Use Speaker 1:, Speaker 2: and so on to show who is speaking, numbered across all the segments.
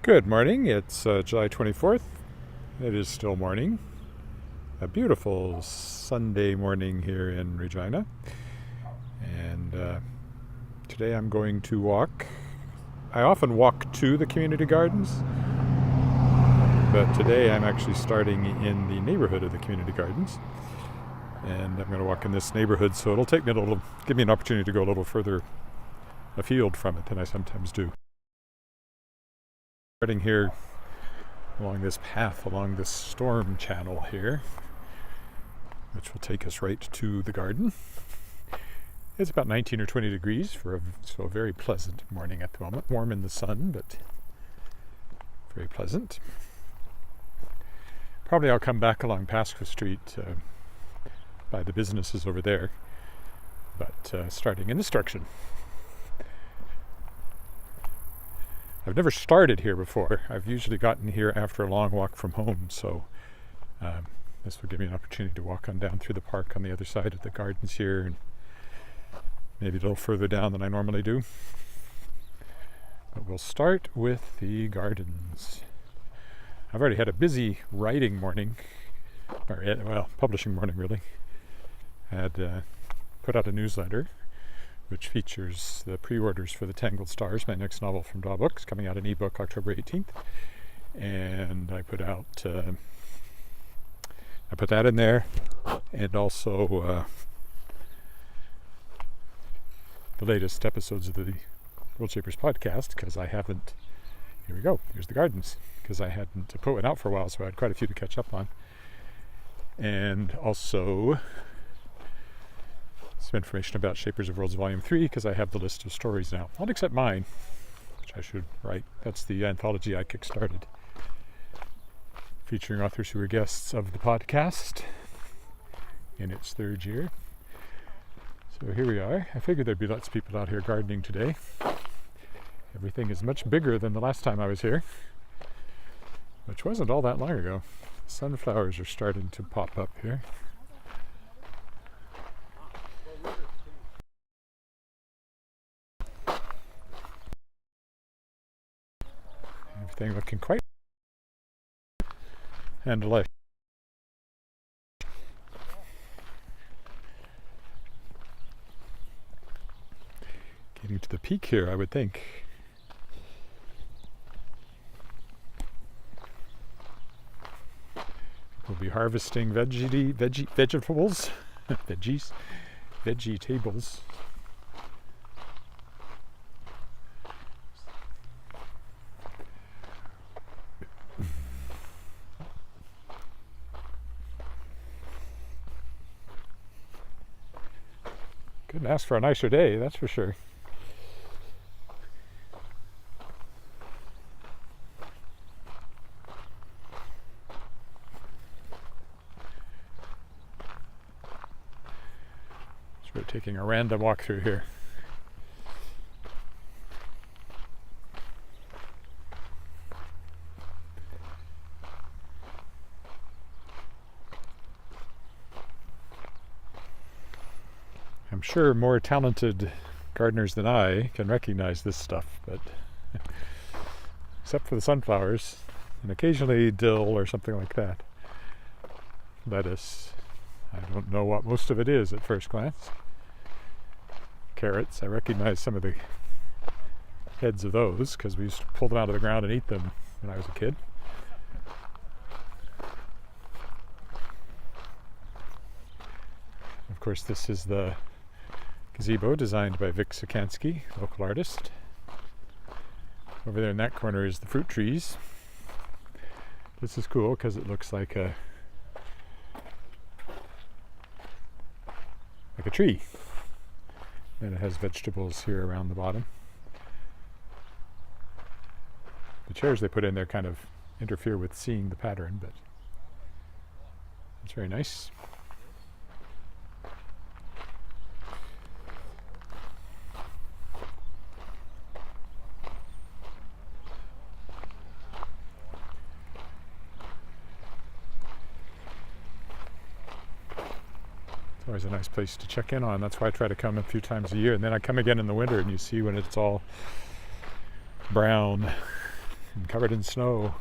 Speaker 1: Good morning. It's July 24th. It is still morning. A beautiful Sunday morning here in Regina. And today I'm going to walk. I often walk to the community gardens, but today I'm actually starting in the neighborhood of the community gardens. And I'm going to walk in this neighborhood, so it'll take me give me an opportunity to go a little further afield from it than I sometimes do. Starting here along this path, along this storm channel here, which will take us right to the garden. It's about 19 or 20 degrees so a very pleasant morning at the moment. Warm in the sun, but very pleasant. Probably I'll come back along Pasqua Street by the businesses over there, but starting in this direction. I've never started here before. I've usually gotten here after a long walk from home, so this will give me an opportunity to walk on down through the park on the other side of the gardens here, and maybe a little further down than I normally do. But we'll start with the gardens. I've already had a busy writing morning, publishing morning really. I had put out a newsletter which features the pre-orders for The Tangled Stars, my next novel from Daw Books, coming out in ebook October 18th. And I put that in there, and also the latest episodes of the World Shapers podcast, because I haven't, here's the gardens, because I hadn't put one out for a while, so I had quite a few to catch up on. And also some information about Shapers of Worlds Volume 3, because I have the list of stories now. Not except mine, which I should write. That's the anthology I kickstarted, featuring authors who were guests of the podcast in its third year. So here we are. I figured there'd be lots of people out here gardening today. Everything is much bigger than the last time I was here, which wasn't all that long ago. Sunflowers are starting to pop up here. Everything looking quite and alive. Getting to the peak here, I would think. We'll be harvesting vegetables, vegetables. Couldn't ask for a nicer day, that's for sure. So we're taking a random walk through here. I'm sure more talented gardeners than I can recognize this stuff, but except for the sunflowers and occasionally dill or something like that. Lettuce, I don't know what most of it is at first glance. Carrots, I recognize some of the heads of those because we used to pull them out of the ground and eat them when I was a kid. Of course, this is the Gazebo, designed by Vic Sikansky, local artist. Over there in that corner is the fruit trees. This is cool because it looks like a tree. And it has vegetables here around the bottom. The chairs they put in there kind of interfere with seeing the pattern, but it's very nice. Always a nice place to check in on. That's why I try to come a few times a year, and then I come again in the winter and you see when it's all brown and covered in snow.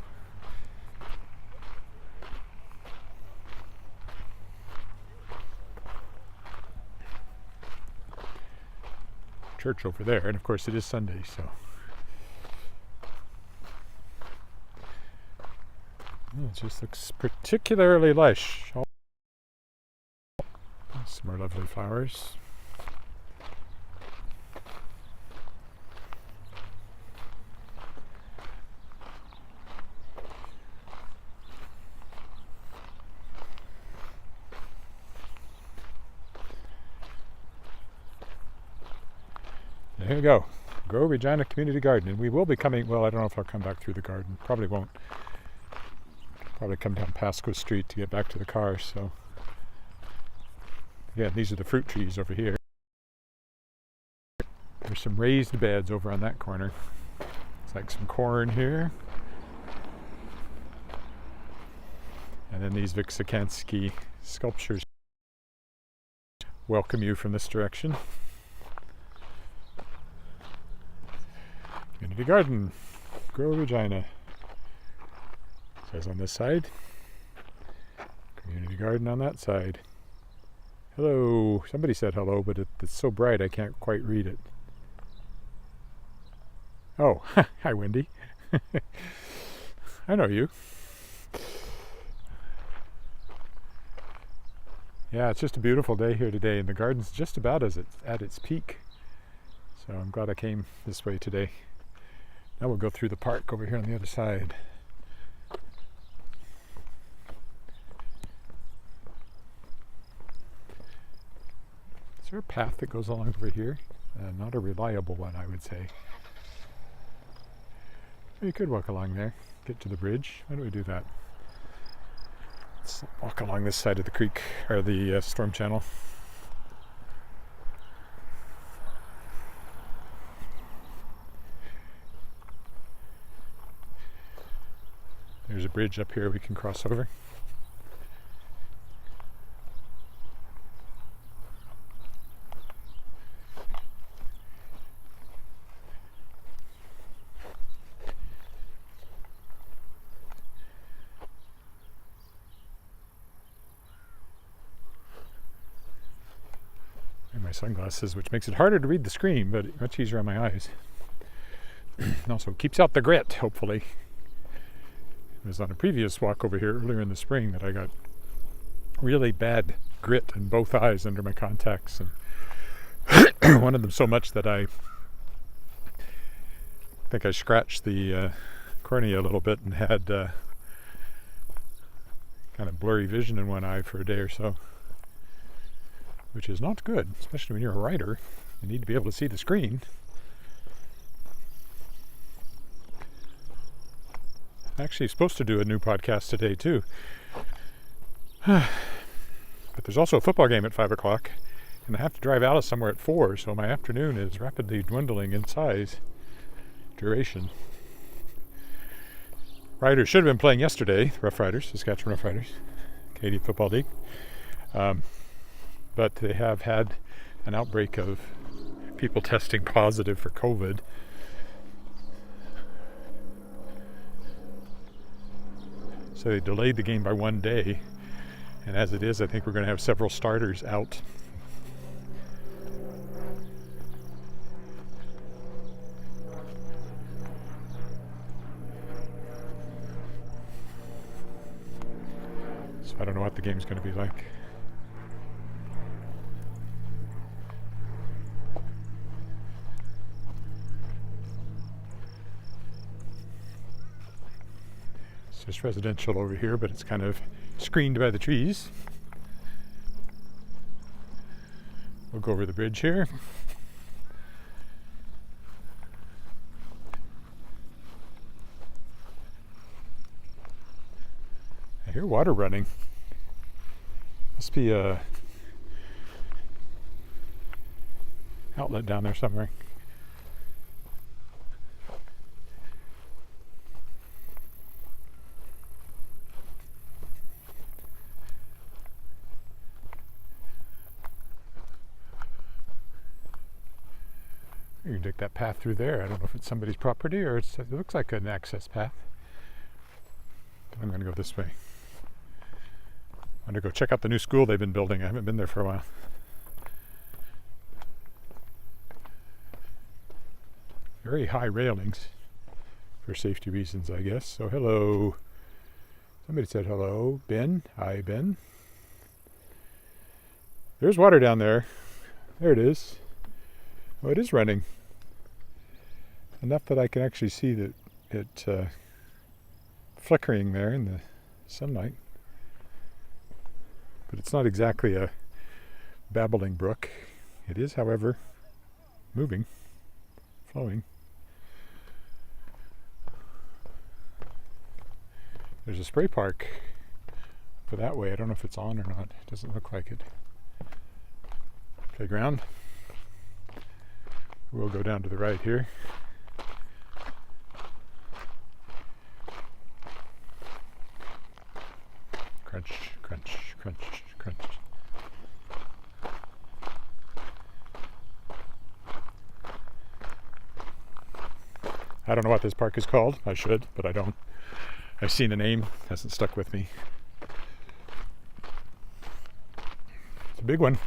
Speaker 1: Church over there, and of course it is Sunday, so it just looks particularly lush. Some more lovely flowers. There you go. Go Regina Community Garden. And we will be coming, well, I don't know if I'll come back through the garden. Probably won't. Probably come down Pasco Street to get back to the car, so. Again, these are the fruit trees over here. There's some raised beds over on that corner. It's like some corn here. And then these Vicinity sculptures welcome you from this direction. Community garden, Grow Regina. It says on this side. Community garden on that side. Hello. Somebody said hello, but it's so bright I can't quite read it. Oh, hi Wendy. I know you. Yeah, it's just a beautiful day here today, and the garden's just about at its peak. So I'm glad I came this way today. Now we'll go through the park over here on the other side. Is there a path that goes along over here? Not a reliable one, I would say. You could walk along there, get to the bridge. Why don't we do that? Let's walk along this side of the creek, or the storm channel. There's a bridge up here we can cross over. And my sunglasses, which makes it harder to read the screen, but much easier on my eyes. And also keeps out the grit, hopefully. It was on a previous walk over here earlier in the spring that I got really bad grit in both eyes under my contacts, and one of them so much that I think I scratched the cornea a little bit and had kind of blurry vision in one eye for a day or so, which is not good, especially when you're a writer. You need to be able to see the screen. Actually supposed to do a new podcast today too. But there's also a football game at 5 o'clock, and I have to drive out of somewhere at 4, so my afternoon is rapidly dwindling in size, duration. Riders should have been playing yesterday, Rough Riders, Saskatchewan Rough Riders, Canadian Football League. But they have had an outbreak of people testing positive for COVID. So they delayed the game by 1 day, and as it is, I think we're going to have several starters out. So I don't know what the game's going to be like. It's just residential over here, but it's kind of screened by the trees. We'll go over the bridge here. I hear water running. Must be a outlet down there somewhere. can take that path through there. I don't know if it's somebody's property or it looks like an access path. I'm going to go this way. I'm going to go check out the new school they've been building. I haven't been there for a while. Very high railings for safety reasons, I guess. So hello. Somebody said hello. Ben. Hi, Ben. There's water down there. There it is. Oh, it is running. Enough that I can actually see that it flickering there in the sunlight. But it's not exactly a babbling brook. It is, however, moving, flowing. There's a spray park for that way. I don't know if it's on or not. It doesn't look like it. Playground. We'll go down to the right here. Crunch, crunch, crunch, crunch. I don't know what this park is called. I should, but I don't. I've seen a name, hasn't stuck with me. It's a big one.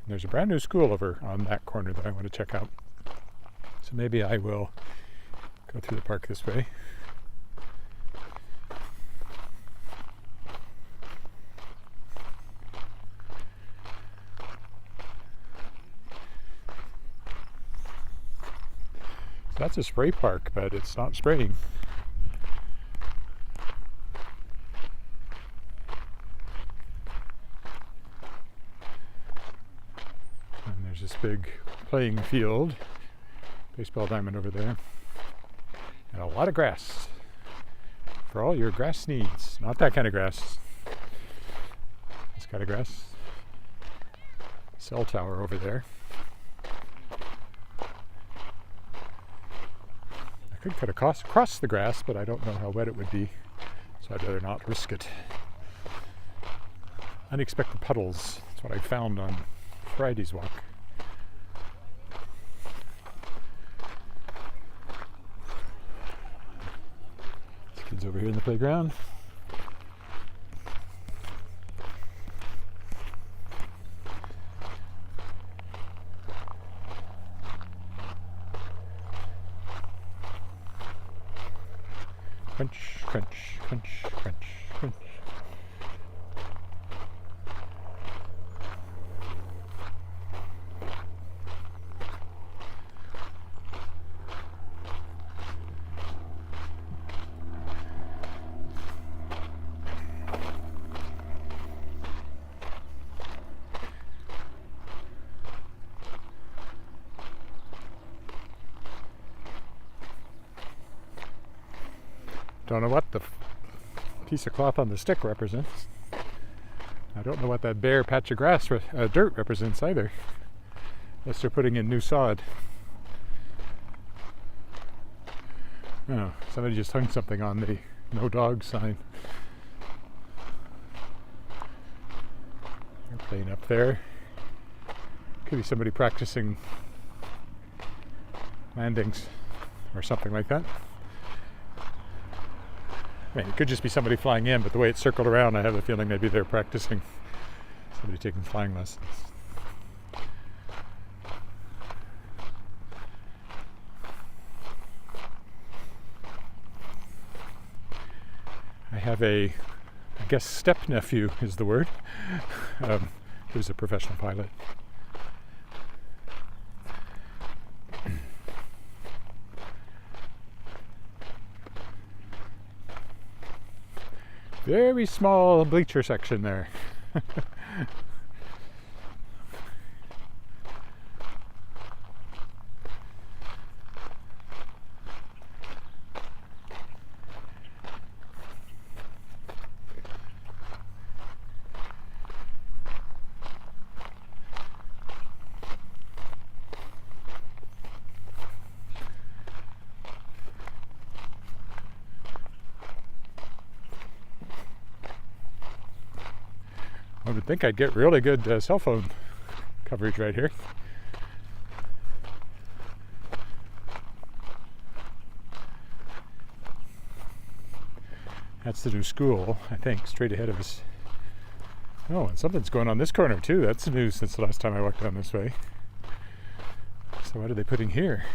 Speaker 1: There's a brand new school over on that corner that I want to check out. So maybe I will go through the park this way. So that's a spray park, but it's not spraying. This big playing field, baseball diamond over there, and a lot of grass for all your grass needs. Not that kind of grass. This kind of grass. Cell tower over there. I could cut across the grass, but I don't know how wet it would be, so I'd rather not risk it. Unexpected puddles. That's what I found on Friday's walk. Kids over here in the playground. Crunch, crunch, crunch, crunch, crunch. Don't know what the piece of cloth on the stick represents. I don't know what that bare patch of grass, dirt represents either. Unless they're putting in new sod. Oh, somebody just hung something on the no dog sign. Airplane up there. Could be somebody practicing landings or something like that. I mean, it could just be somebody flying in, but the way it's circled around, I have a feeling maybe they're practicing. Somebody taking flying lessons. I have I guess step-nephew is the word, who's a professional pilot. Very small bleacher section there. I would think I'd get really good cell phone coverage right here. That's the new school, I think, straight ahead of us. Oh, and something's going on this corner too. That's new since the last time I walked down this way. So what are they putting here?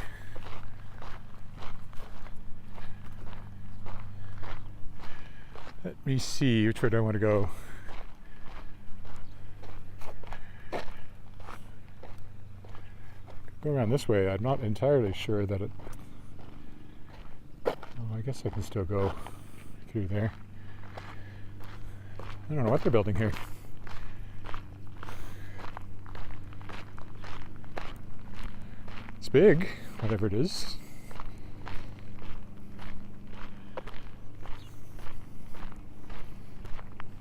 Speaker 1: Let me see, which way do I want to go? Go around this way. I'm not entirely sure that it... Oh, I guess I can still go through there. I don't know what they're building here. It's big, whatever it is.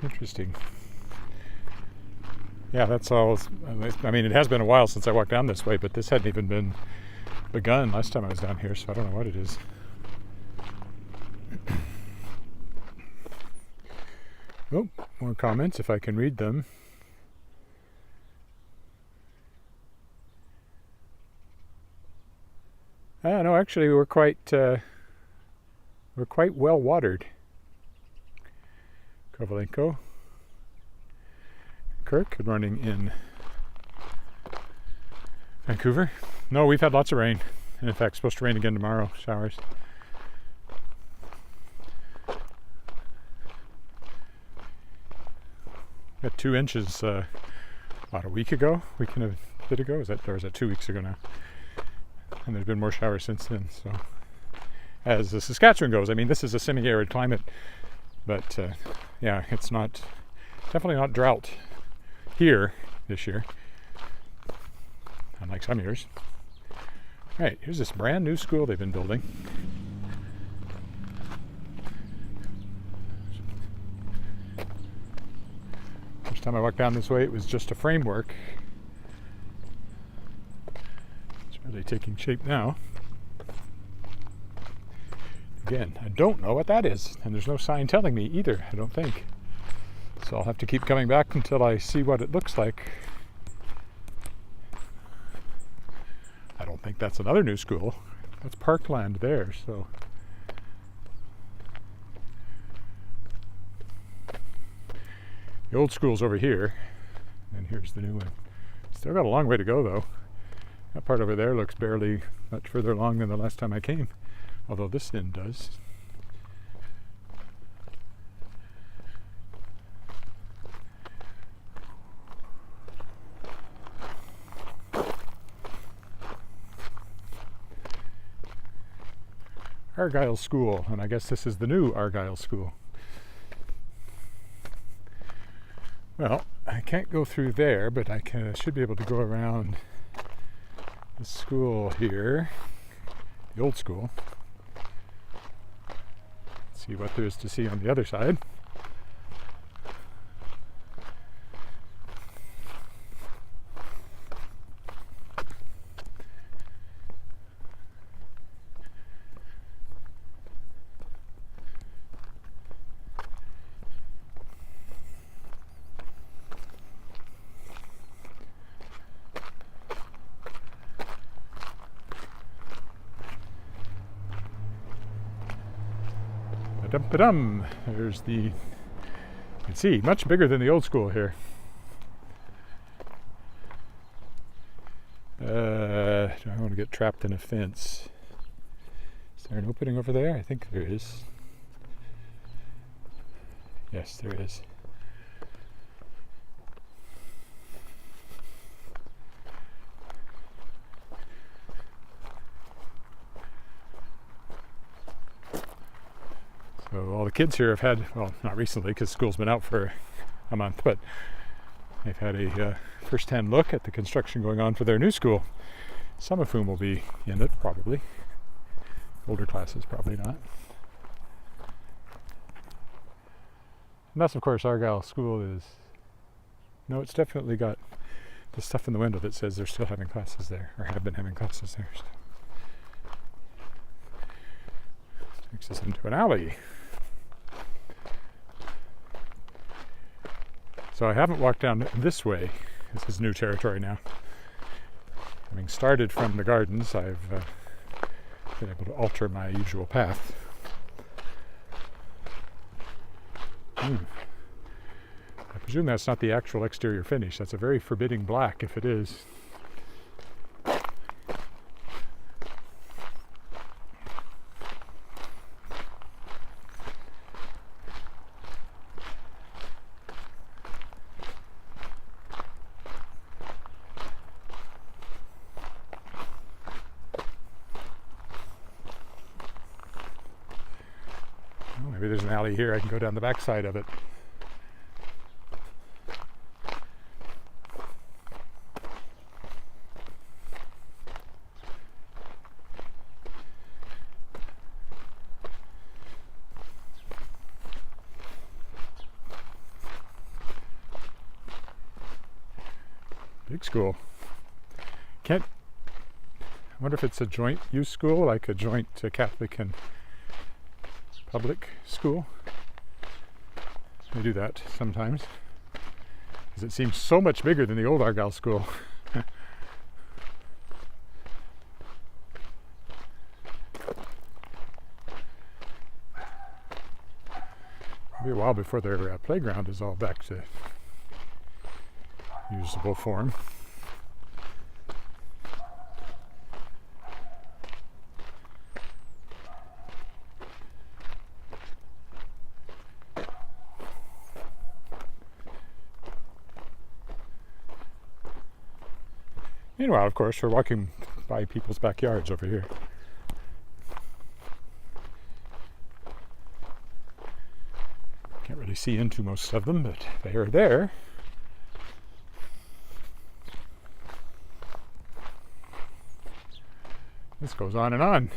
Speaker 1: Interesting. Yeah, that's all. I mean, it has been a while since I walked down this way, but this hadn't even been begun last time I was down here, so I don't know what it is. Oh, more comments if I can read them. No, actually, we're quite well watered. Kovalenko. Kirk, good morning in Vancouver. No, we've had lots of rain. And in fact, it's supposed to rain again tomorrow, showers. Got 2 inches about a week ago, week and a bit ago. Or is that 2 weeks ago now? And there's been more showers since then. So, as the Saskatchewan goes, I mean, this is a semi-arid climate, but yeah, it's definitely not drought here this year, unlike some years. All right, here's this brand new school they've been building. First time I walked down this way, it was just a framework. It's really taking shape now. Again, I don't know what that is, and there's no sign telling me either, I don't think. So I'll have to keep coming back until I see what it looks like. I don't think that's another new school. That's parkland there, so. The old school's over here, and here's the new one. Still got a long way to go, though. That part over there looks barely much further along than the last time I came, although this end does. Argyle School, and I guess this is the new Argyle School. Well, I can't go through there, but I should be able to go around the school here, the old school. See what there is to see on the other side. Ba-dum. There's you can see, much bigger than the old school here. Do I want to get trapped in a fence? Is there an opening over there? I think there is. Yes, there is. So all the kids here have had, well, not recently because school's been out for a month, but they've had a first-hand look at the construction going on for their new school. Some of whom will be in it, probably. Older classes, probably not. And that's, of course, Argyle School is... No, it's definitely got the stuff in the window that says they're still having classes there, or have been having classes there. So. Takes us into an alley. So I haven't walked down this way. This is new territory now. Having started from the gardens, I've been able to alter my usual path. I presume that's not the actual exterior finish. That's a very forbidding black if it is. Maybe there's an alley here. I can go down the back side of it. Big school. I wonder if it's a joint use school, like a joint Catholic and public school. They do that sometimes, because it seems so much bigger than the old Argyle School. It'll be a while before their playground is all back to usable form. Meanwhile, of course, we're walking by people's backyards over here. Can't really see into most of them, but they are there. This goes on and on.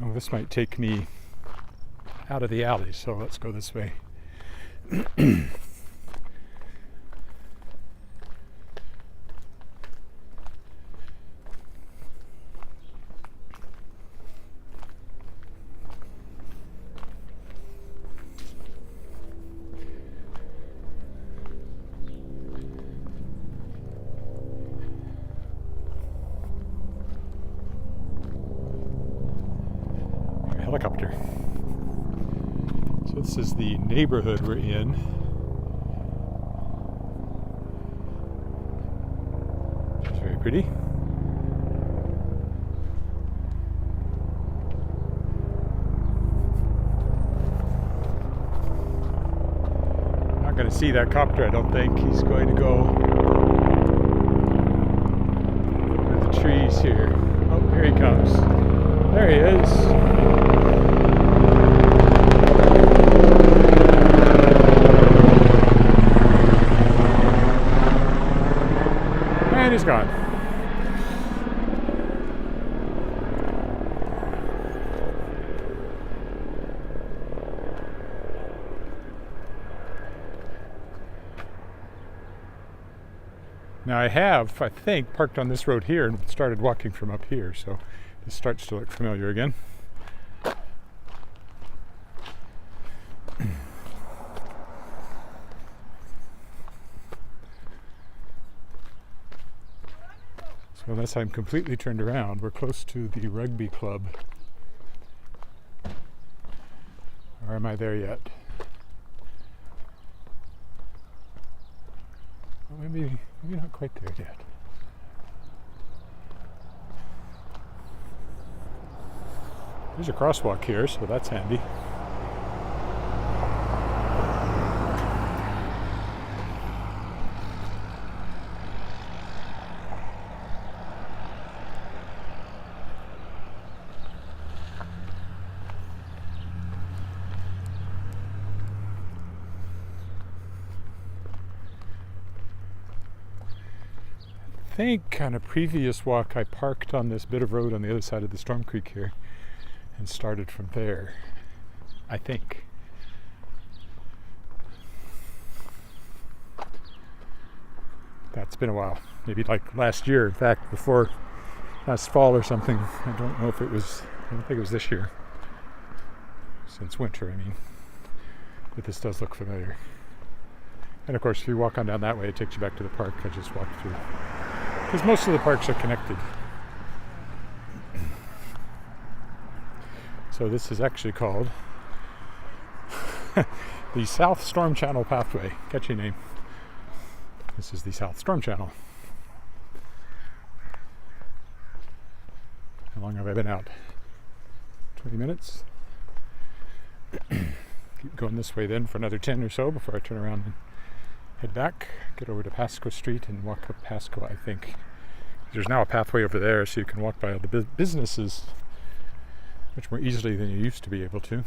Speaker 1: Oh, this might take me out of the alley, so let's go this way. Helicopter. So this is the neighborhood we're in. It's very pretty. Not going to see that copter, I don't think. He's going to go over the trees here. Oh, here he comes. There he is. And he's gone. Now I have, I think, parked on this road here and started walking from up here, so this starts to look familiar again. So unless I'm completely turned around, we're close to the Rugby club. Or am I there yet? Well, maybe not quite there yet. There's a crosswalk here, so that's handy. I think on a previous walk I parked on this bit of road on the other side of the Storm Creek here and started from there, I think. That's been a while, maybe like last year, in fact, before last fall or something. I don't know if it was, I don't think it was this year. since winter, I mean. But this does look familiar. And of course, if you walk on down that way, it takes you back to the park I just walked through. Because most of the parks are connected. So this is actually called the South Storm Channel Pathway. Catchy name. This is the South Storm Channel. How long have I been out? 20 minutes? Keep going this way then for another 10 or so before I turn around and head back. Get over to Pasco Street and walk up Pasco, I think. There's now a pathway over there so you can walk by all the businesses much more easily than you used to be able to.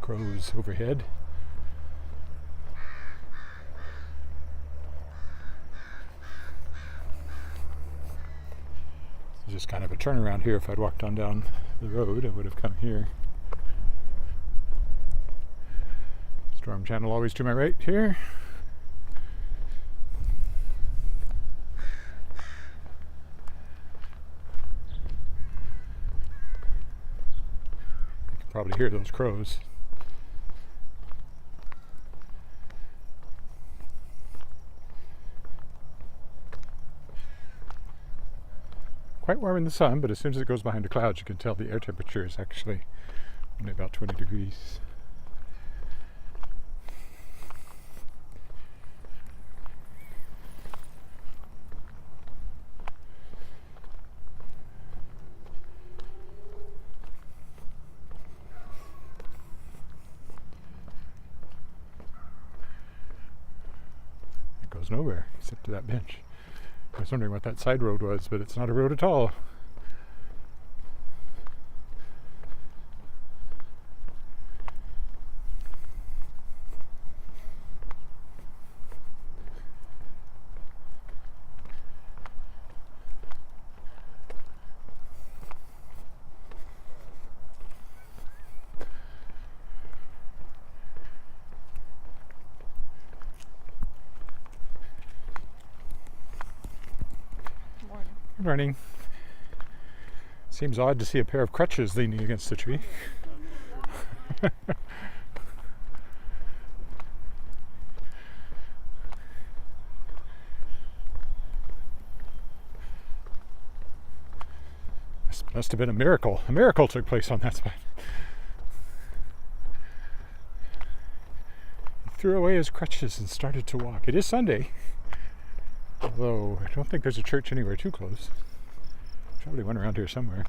Speaker 1: Crows overhead. It's just kind of a turnaround here. If I'd walked on down the road, I would have come here. Storm channel always to my right here. You can probably hear those crows. Quite warm in the sun, but as soon as it goes behind the clouds, you can tell the air temperature is actually only about 20 degrees. It goes nowhere except to that bench. I was wondering what that side road was, but it's not a road at all. Good morning. Seems odd to see a pair of crutches leaning against the tree. This must have been a miracle. A miracle took place on that spot. He threw away his crutches and started to walk. It is Sunday. Although, I don't think there's a church anywhere too close. Probably one around here somewhere.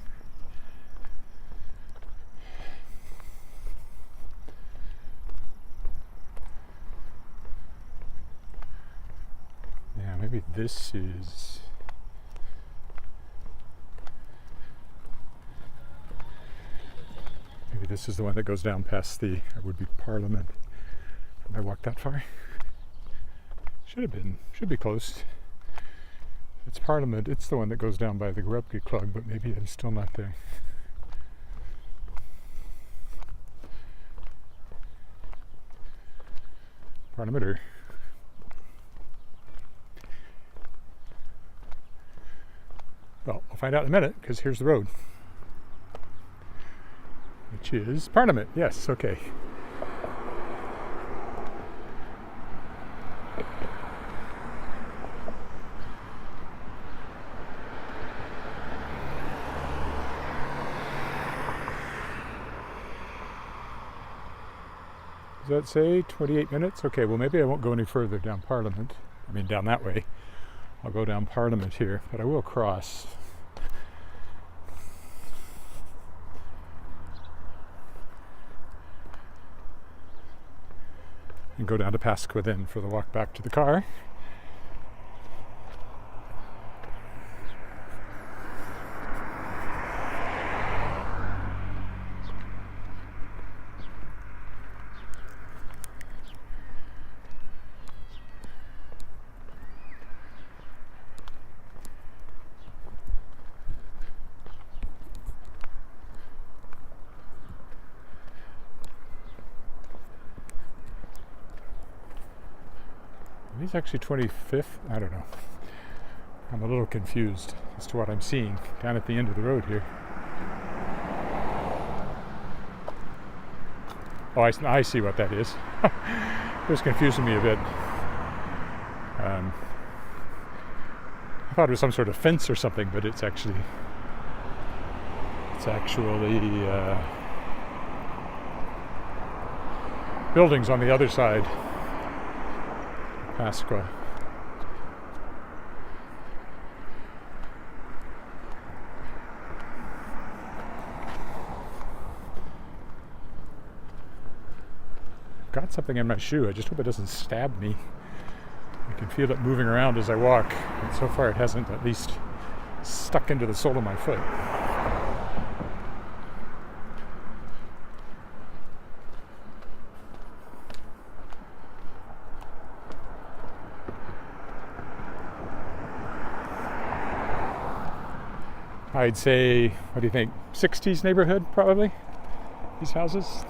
Speaker 1: Yeah, maybe this is... Maybe this is the one that goes down past the, it would be Parliament. Have I walked that far? Should have been. Should be close. It's Parliament. It's the one that goes down by the Rugby Club, but maybe I'm still not there. Parliament. Well, I'll find out in a minute, because here's the road. Which is Parliament. Yes, okay. Does that say 28 minutes? Okay, well maybe I won't go any further down Parliament. I mean down that way. I'll go down Parliament here, but I will cross. And go down to Pasco then for the walk back to the car. these actually 25th? I don't know. I'm a little confused as to what I'm seeing down at the end of the road here. Oh, I see what that is. It was confusing me a bit. I thought it was some sort of fence or something, but it's actually buildings on the other side. Pasqua. Got something in my shoe. I just hope it doesn't stab me. I can feel it moving around as I walk, and so far it hasn't at least stuck into the sole of my foot. I'd say, what do you think, 60s neighborhood probably, these houses?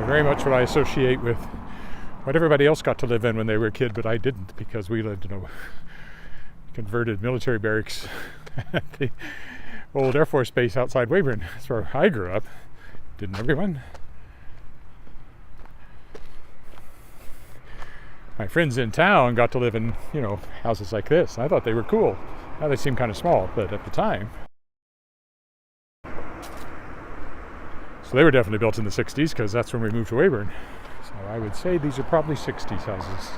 Speaker 1: Very much what I associate with what everybody else got to live in when they were a kid, but I didn't, because we lived in a converted military barracks at the old Air Force base outside Weyburn. That's where I grew up. Didn't everyone? My friends in town got to live in, houses like this. I thought they were cool. Now they seem kind of small, but at the time. So they were definitely built in the 60s, because that's when we moved to Weyburn. So I would say these are probably 60s houses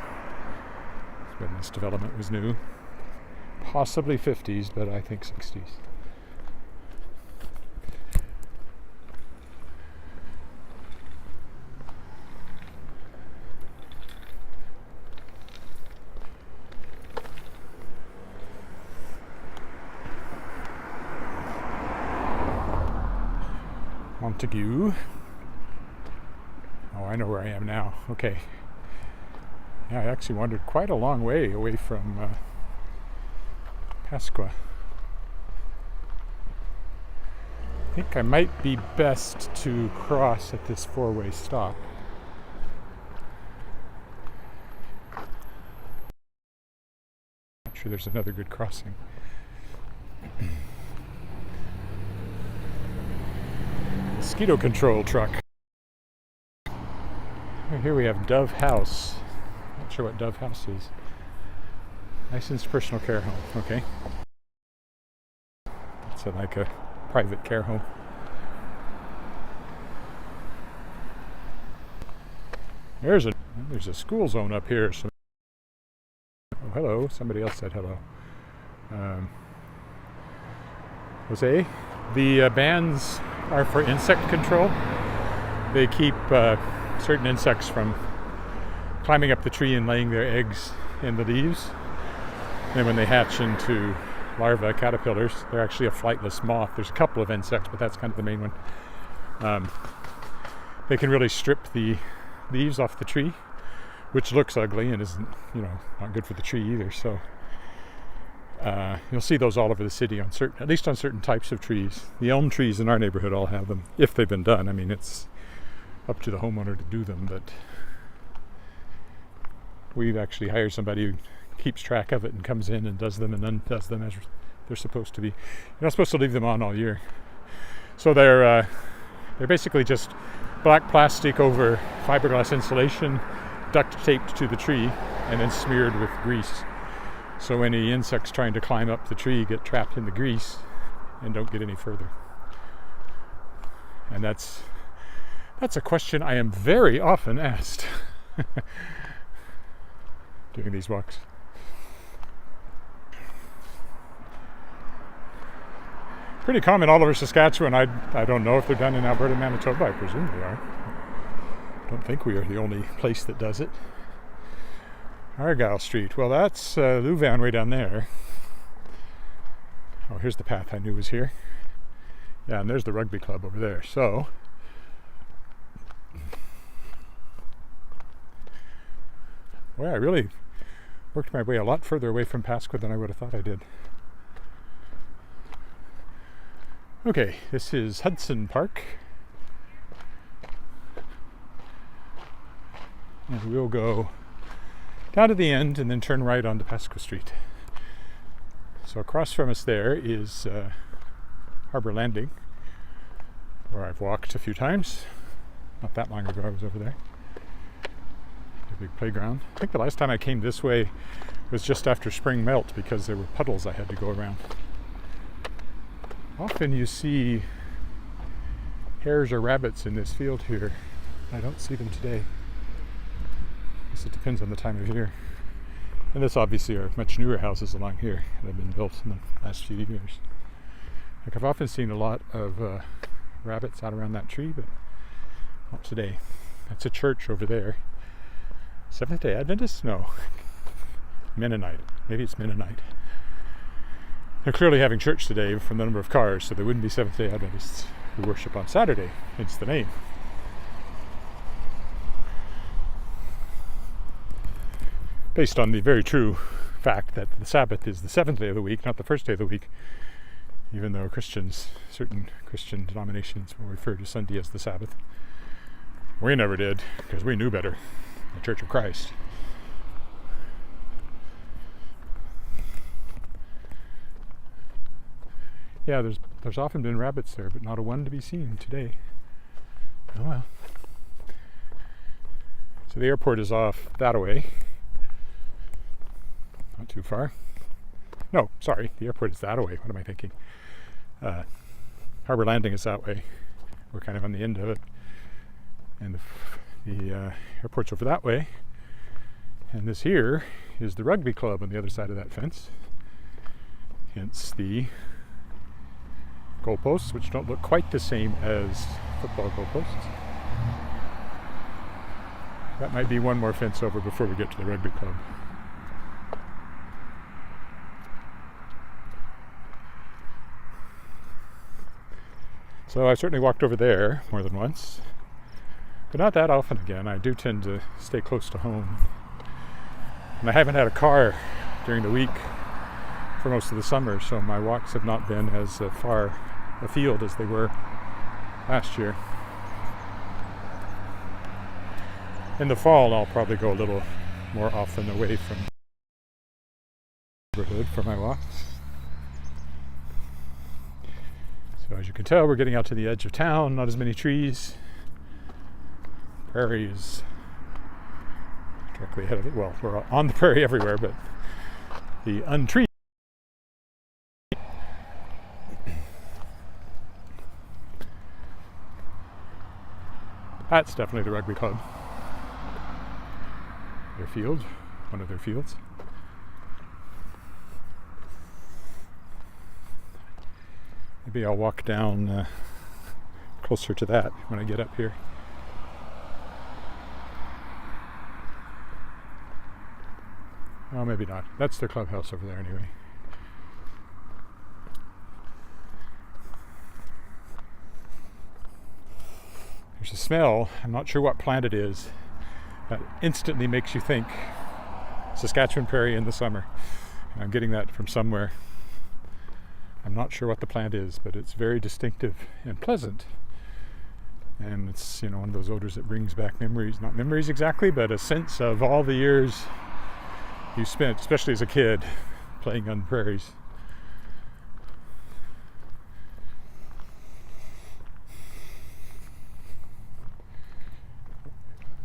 Speaker 1: when this development was new. Possibly 50s, but I think 60s. Montague. Oh, I know where I am now. Okay. Yeah, I actually wandered quite a long way away from Pasqua. I think I might be best to cross at this four-way stop. Not sure there's another good crossing. Mosquito control truck. Here we have Dove House. Not sure what Dove House is. Licensed personal care home. Okay. It's like a private care home. There's a school zone up here. So, oh, hello. Somebody else said hello. Jose, the bans are for insect control. They keep certain insects from climbing up the tree and laying their eggs in the leaves. And when they hatch into larvae, caterpillars, they're actually a flightless moth. There's a couple of insects, but that's kind of the main one. They can really strip the leaves off the tree, which looks ugly and isn't, not good for the tree either. So you'll see those all over the city at least on certain types of trees. The elm trees in our neighborhood all have them, if they've been done. I mean, it's up to the homeowner to do them, but we've actually hired somebody who keeps track of it and comes in and does them and undoes them as they're supposed to be. You're not supposed to leave them on all year. So they're basically just black plastic over fiberglass insulation, duct taped to the tree, and then smeared with grease. So any insects trying to climb up the tree get trapped in the grease and don't get any further. And that's a question I am very often asked doing these walks. Pretty common all over Saskatchewan. I don't know if they're done in Alberta and Manitoba. I presume they are. Don't think we are the only place that does it. Argyle Street. Well, that's Louvain way down there. Oh, here's the path I knew was here. Yeah, and there's the rugby club over there. So, well, I really worked my way a lot further away from Pasqua than I would have thought I did. Okay, this is Hudson Park. And we'll go down to the end and then turn right onto Pasco Street. So across from us there is Harbour Landing, where I've walked a few times. Not that long ago I was over there. A big playground. I think the last time I came this way was just after spring melt because there were puddles I had to go around. Often you see hares or rabbits in this field here. I don't see them today. I guess it depends on the time of year. And this obviously are much newer houses along here that have been built in the last few years. Like I've often seen a lot of rabbits out around that tree, but not today. That's a church over there. Seventh-day Adventist? No. Mennonite. Maybe it's Mennonite. They're clearly having church today from the number of cars, so they wouldn't be Seventh-day Adventists who worship on Saturday, hence the name. Based on the very true fact that the Sabbath is the seventh day of the week, not the first day of the week, even though Christians, certain Christian denominations will refer to Sunday as the Sabbath. We never did, because we knew better. The Church of Christ. Yeah, there's often been rabbits there, but not a one to be seen today. Oh well. So the airport is off that way. Not too far. No, sorry, the airport is that way. What am I thinking? Harbour Landing is that way. We're kind of on the end of it. And the airport's over that way. And this here is the Rugby club on the other side of that fence. Hence the goalposts, which don't look quite the same as football goalposts. That might be one more fence over before we get to the Rugby club. So I've certainly walked over there more than once, but not that often again. I do tend to stay close to home. And I haven't had a car during the week for most of the summer, so my walks have not been as far afield as they were last year. In the fall, I'll probably go a little more often away from the neighborhood for my walks. So as you can tell, we're getting out to the edge of town, not as many trees. Prairie is directly ahead of it. Well, we're on the prairie everywhere, but the untreed. That's definitely the Rugby club. Their field, one of their fields. Maybe I'll walk down closer to that when I get up here. Oh, maybe not. That's their clubhouse over there anyway. There's a smell, I'm not sure what plant it is, that instantly makes you think Saskatchewan prairie in the summer. And I'm getting that from somewhere. I'm not sure what the plant is, but it's very distinctive and pleasant. And it's, one of those odors that brings back memories, not memories exactly, but a sense of all the years you spent, especially as a kid, playing on prairies.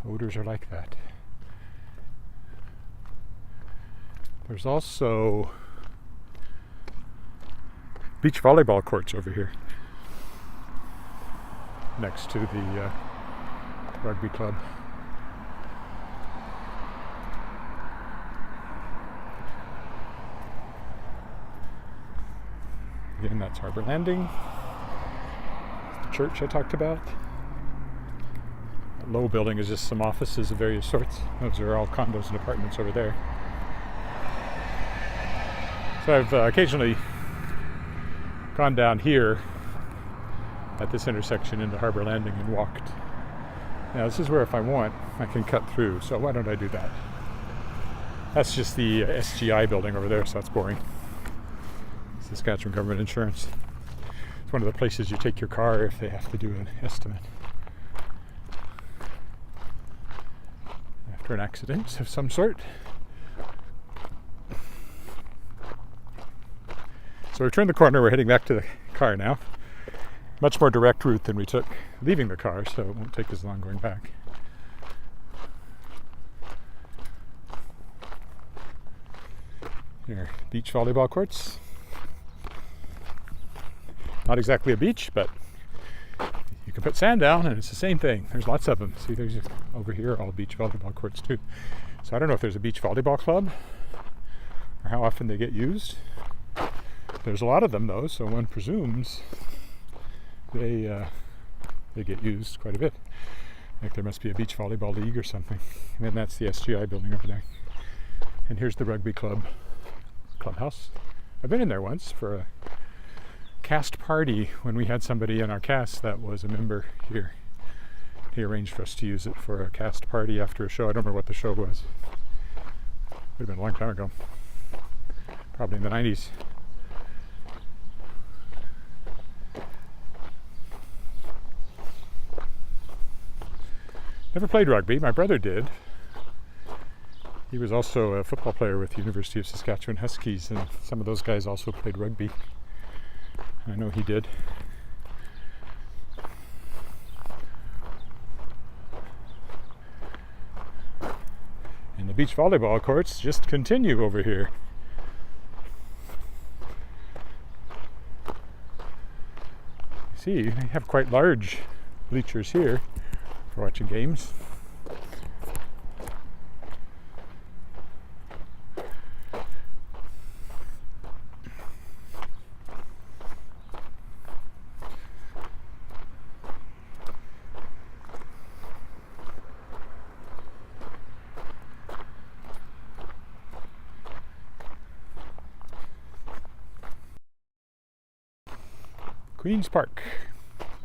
Speaker 1: Odors are like that. There's also beach volleyball courts over here next to the Rugby club. Again, that's Harbour Landing. The church I talked about. That low building is just some offices of various sorts. Those are all condos and apartments over there. So I've occasionally gone down here at this intersection into Harbour Landing and walked. Now this is where if I want, I can cut through. So why don't I do that? That's just the SGI building over there, so that's boring. Saskatchewan Government Insurance. It's one of the places you take your car if they have to do an estimate after an accident of some sort. So we've turned the corner, we're heading back to the car now. Much more direct route than we took leaving the car, so it won't take as long going back. Here, beach volleyball courts. Not exactly a beach, but you can put sand down and it's the same thing. There's lots of them. See, there's over here all beach volleyball courts too. So I don't know if there's a beach volleyball club or how often they get used. There's a lot of them though, so one presumes they get used quite a bit. Like there must be a beach volleyball league or something. And then that's the SGI building over there. And here's the rugby clubhouse. I've been in there once for a cast party when we had somebody in our cast that was a member here. He arranged for us to use it for a cast party after a show. I don't remember what the show was. Would have been a long time ago. Probably in the 90s. Never played rugby. My brother did. He was also a football player with the University of Saskatchewan Huskies, and some of those guys also played rugby. I know he did. And the beach volleyball courts just continue over here. See, they have quite large bleachers here for watching games. Queen's Park,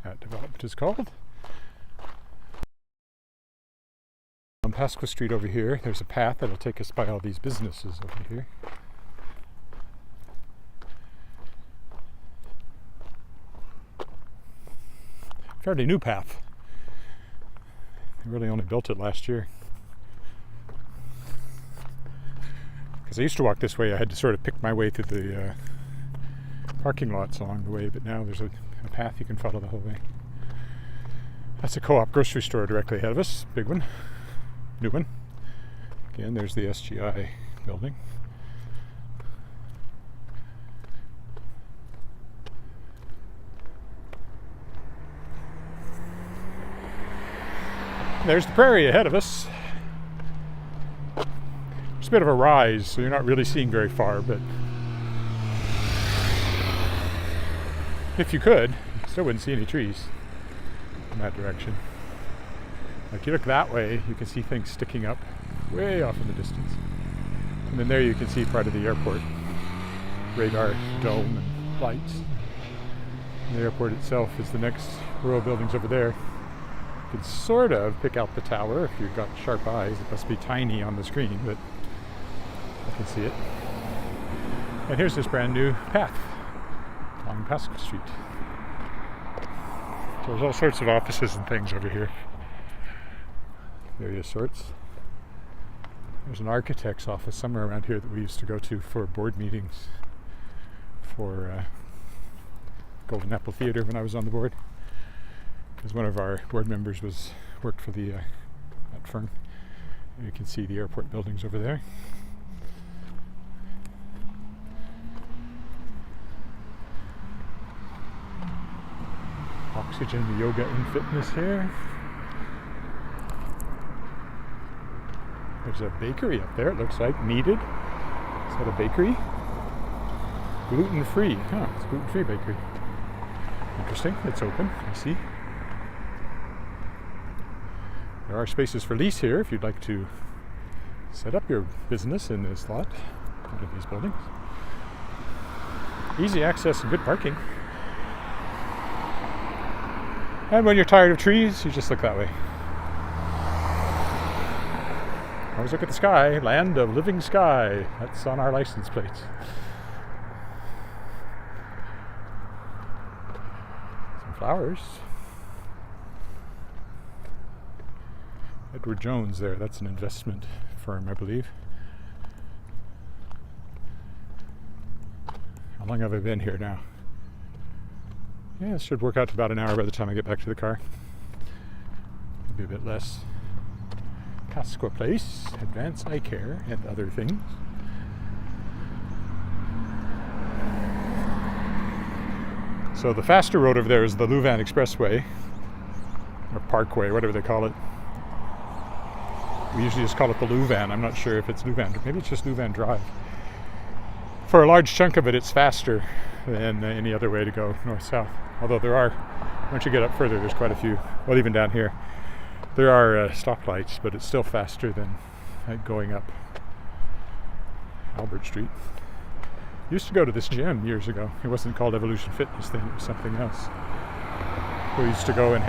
Speaker 1: that development is called. On Pasqua Street over here, there's a path that'll take us by all these businesses over here. Fairly new path. They really only built it last year. Because I used to walk this way, I had to sort of pick my way through the parking lots along the way, but now there's a path you can follow the whole way. That's a Co-op grocery store directly ahead of us. Big one. New one. Again, there's the SGI building. There's the prairie ahead of us. It's a bit of a rise, so you're not really seeing very far, but if you could, you still wouldn't see any trees in that direction. Like you look that way, you can see things sticking up way off in the distance. And then there you can see part of the airport. Radar dome and lights. And the airport itself is the next row of buildings over there. You can sort of pick out the tower if you've got sharp eyes. It must be tiny on the screen, but I can see it. And here's this brand new path along Pasqua Street. So there's all sorts of offices and things over here. Various sorts. There's an architect's office somewhere around here that we used to go to for board meetings for Golden Apple Theatre when I was on the board. Because one of our board members worked for that firm. And you can see the airport buildings over there. Oxygen, yoga and fitness here. There's a bakery up there, it looks like. Needed. Is that a bakery? Gluten-free. Huh, it's a gluten-free bakery. Interesting. It's open, I see. There are spaces for lease here if you'd like to set up your business in this lot, one of these buildings. Easy access and good parking. And when you're tired of trees, you just look that way. Always look at the sky. Land of living sky. That's on our license plates. Some flowers. Edward Jones there. That's an investment firm, I believe. long have I been here now? Yeah, it should work out to about an hour by the time I get back to the car. Maybe a bit less. Pasqua Place, Advanced Eye Care, and other things. So the faster road over there is the Louvain Expressway, or Parkway, whatever they call it. We usually just call it the Louvain. I'm not sure if it's Louvain, maybe it's just Louvain Drive. For a large chunk of it, it's faster than any other way to go north-south. Although there are, once you get up further, there's quite a few, well, even down here, there are stoplights, but it's still faster than going up Albert Street. Used to go to this gym years ago. It wasn't called Evolution Fitness then, it was something else. We used to go and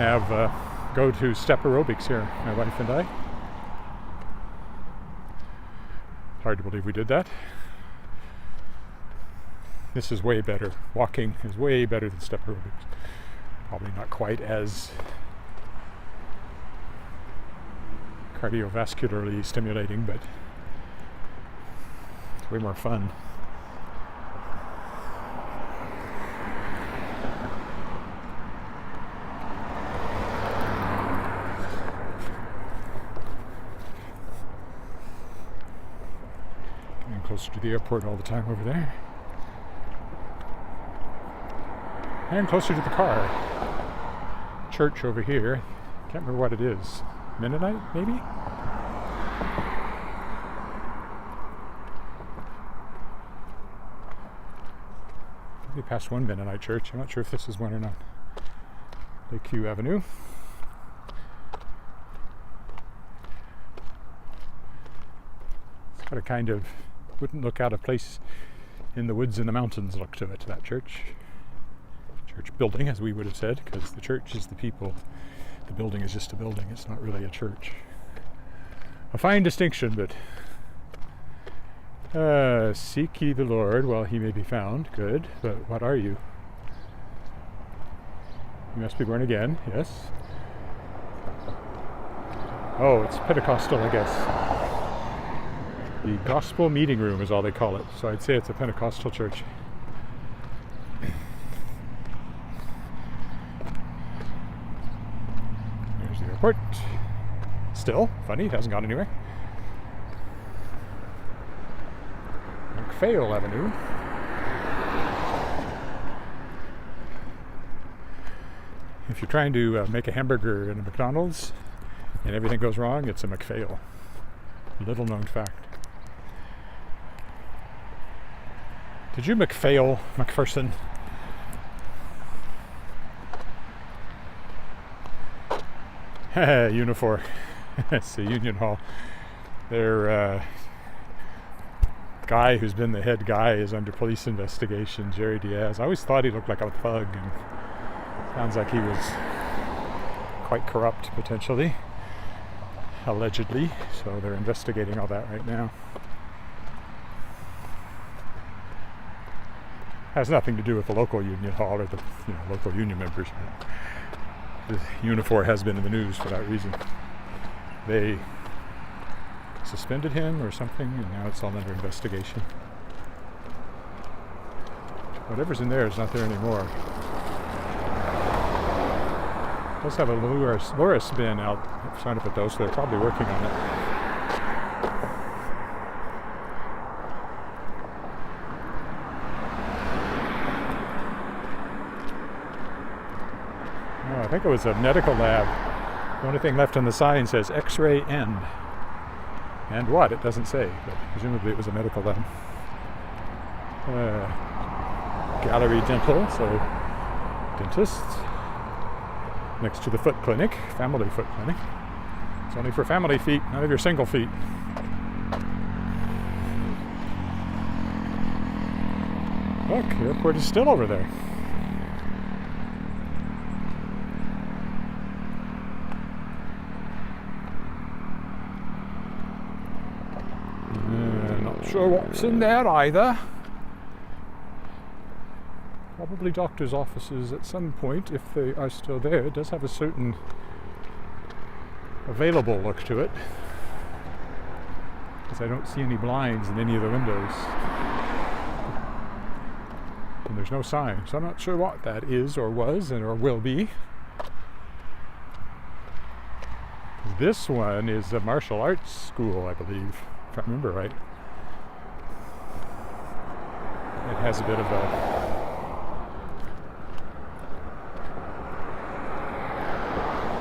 Speaker 1: go to step aerobics here, my wife and I. Hard to believe we did that. This is way better. Walking is way better than step aerobics. Probably not quite as cardiovascularly stimulating, but it's way more fun. Getting closer to the airport all the time over there. And closer to the car. Church over here. Can't remember what it is. Mennonite, maybe? Maybe past one Mennonite church. I'm not sure if this is one or not. Lakeview Avenue. It's got a kind of wouldn't look out of place in the woods and the mountains look to it, that church. Church building, as we would have said, because the church is the people. The building is just a building. It's not really a church. A fine distinction, but seek ye the Lord while he may be found. Good, but what are you? You must be born again, yes. Oh, it's Pentecostal, I guess. The Gospel Meeting Room is all they call it, so I'd say it's a Pentecostal church. There's the airport. Still, funny, it hasn't gone anywhere. McPhail Avenue. If you're trying to make a hamburger in a McDonald's and everything goes wrong, it's a McPhail. Little known fact. Did you McPhail, McPherson? Unifor. It's the Union Hall. Their guy who's been the head guy is under police investigation, Jerry Diaz. I always thought he looked like a thug, and sounds like he was quite corrupt, potentially, allegedly. So they're investigating all that right now. Has nothing to do with the local union hall or the local union members. The Unifor has been in the news for that reason. They suspended him or something, and now it's all under investigation. Whatever's in there is not there anymore. Let's have a Loris bin out front of it though, so they're probably working on it. I think it was a medical lab. The only thing left on the sign says X-ray end. And what? It doesn't say, but presumably it was a medical lab. Gallery Dental, so dentists. Next to the foot clinic, family foot clinic. It's only for family feet, none of your single feet. Look, the airport is still over there. Not sure what's in there either. Probably doctor's offices at some point, if they are still there. It does have a certain available look to it, because I don't see any blinds in any of the windows. And there's no sign, so I'm not sure what that is or was or will be. This one is a martial arts school, I believe, if I remember right. It has a bit of a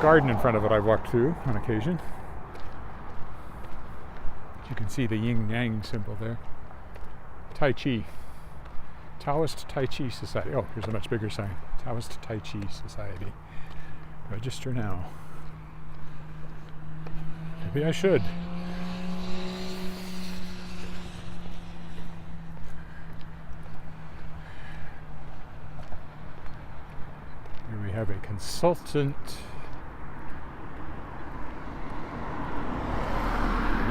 Speaker 1: garden in front of it I've walked through on occasion. You can see the yin-yang symbol there. Tai Chi. Taoist Tai Chi Society. Oh, here's a much bigger sign. Taoist Tai Chi Society. Register now. Maybe I should. Here we have a consultant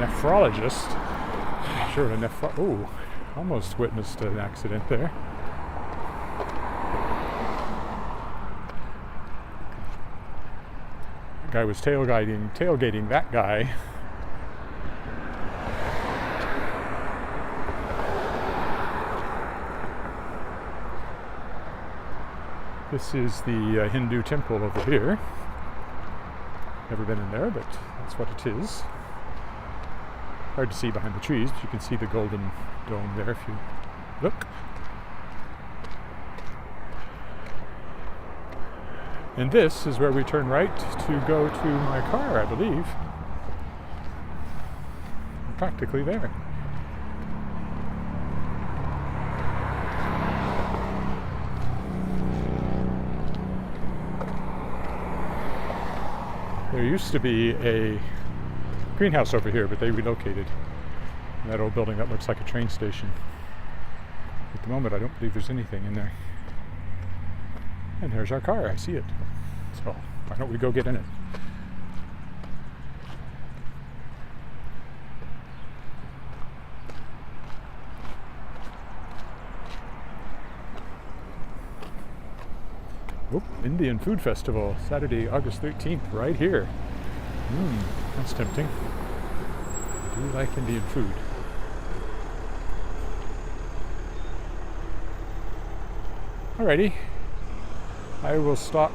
Speaker 1: nephrologist. Sure, oh, almost witnessed an accident there. The guy was tailgating that guy. This is the Hindu temple over here. Never been in there, but that's what it is. Hard to see behind the trees, but you can see the golden dome there if you look. And this is where we turn right to go to my car, I believe. I'm practically there. There used to be a greenhouse over here, but they relocated. And that old building that looks like a train station. At the moment, I don't believe there's anything in there. And there's our car, I see it. So why don't we go get in it? Oh, Indian Food Festival, Saturday, August 13th, right here. That's tempting. I do like Indian food. Alrighty. I will stop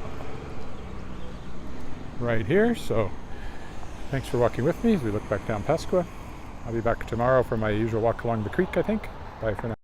Speaker 1: right here, so thanks for walking with me as we look back down Pasqua. I'll be back tomorrow for my usual walk along the creek, I think. Bye for now.